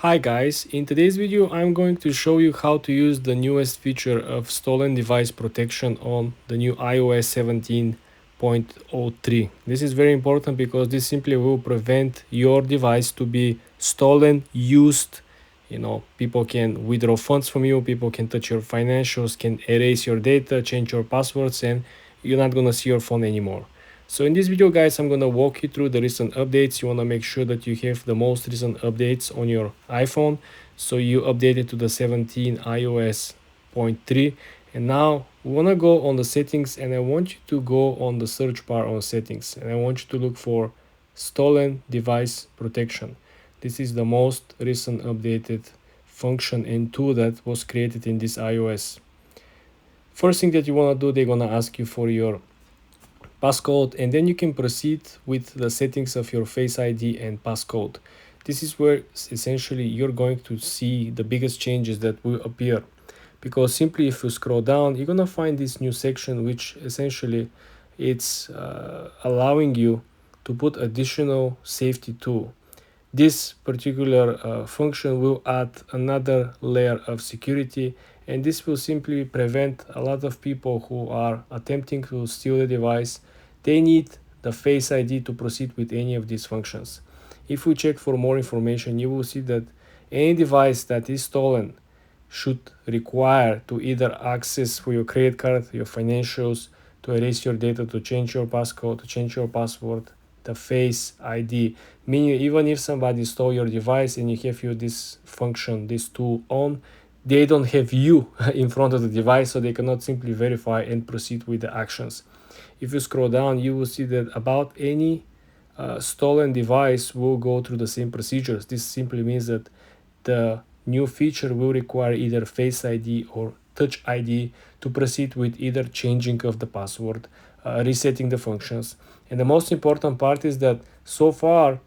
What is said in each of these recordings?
Hi guys, in today's video I'm going to show you how to use the newest feature of stolen device protection on the new iOS 17.03. This is very important because this simply will prevent your device to be stolen, used. People can withdraw funds from you, people can touch your financials, can erase your data, change your passwords, and you're not gonna see your phone anymore. So in this video guys, I'm gonna walk you through the recent updates. You wanna make sure that you have the most recent updates on your iPhone. So you update it to the 17 iOS 0.3. And now we wanna go on the settings and I want you to go on the search bar on settings. And I want you to look for stolen device protection. This is the most recent updated function and tool that was created in this iOS. First thing that you wanna do, they're gonna ask you for your passcode, and then you can proceed with the settings of your Face ID and passcode. This is where essentially you're going to see the biggest changes that will appear, because simply if you scroll down you're gonna find this new section which essentially it's allowing you to put additional safety tool. This particular function will add another layer of security, and this will simply prevent a lot of people who are attempting to steal the device. They need the Face ID to proceed with any of these functions. If we check for more information, you will see that any device that is stolen should require to either access for your credit card, your financials, to erase your data, to change your passcode, to change your password, the Face ID. Meaning, even if somebody stole your device and you have this function, this tool on, they don't have you in front of the device, so they cannot simply verify and proceed with the actions. If you scroll down, you will see that about any stolen device will go through the same procedures. This simply means that the new feature will require either Face ID or Touch ID to proceed with either changing of the password, resetting the functions. And the most important part is that so far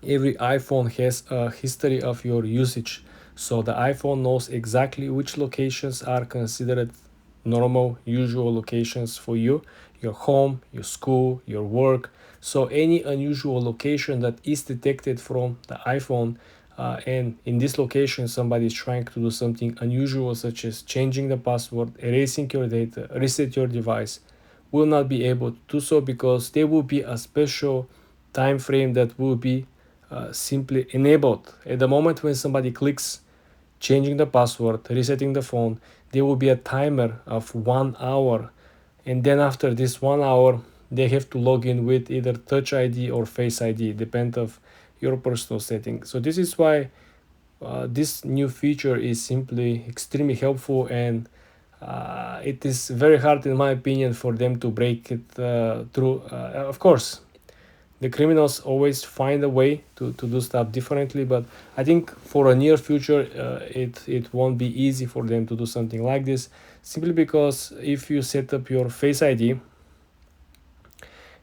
every iPhone has a history of your usage. So the iPhone knows exactly which locations are considered normal, usual locations for you, your home, your school, your work. So any unusual location that is detected from the iPhone, and in this location somebody is trying to do something unusual such as changing the password, erasing your data, reset your device, will not be able to do so, because there will be a special time frame that will be simply enabled. At the moment when somebody clicks changing the password, resetting the phone, there will be a timer of 1 hour, and then after this 1 hour they have to log in with either Touch ID or Face ID, depend of your personal setting. So this is why this new feature is simply extremely helpful, and it is very hard in my opinion for them to break it through. Of course the criminals always find a way to do stuff differently, but I think for a near future it won't be easy for them to do something like this, simply because if you set up your Face ID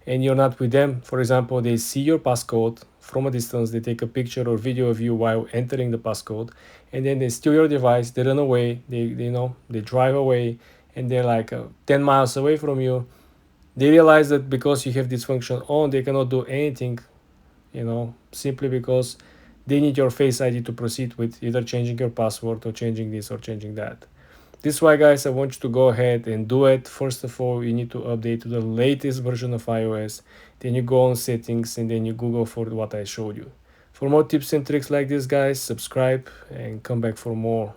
and you're not with them, for example, they see your passcode from a distance, they take a picture or video of you while entering the passcode, and then they steal your device, they run away, they drive away, and they're like 10 miles away from you. They realize that because you have this function on, they cannot do anything, simply because they need your Face ID to proceed with either changing your password or changing this or changing that. This is why, guys, I want you to go ahead and do it. First of all, you need to update to the latest version of iOS. Then you go on settings and then you Google for what I showed you. For more tips and tricks like this, guys, subscribe and come back for more.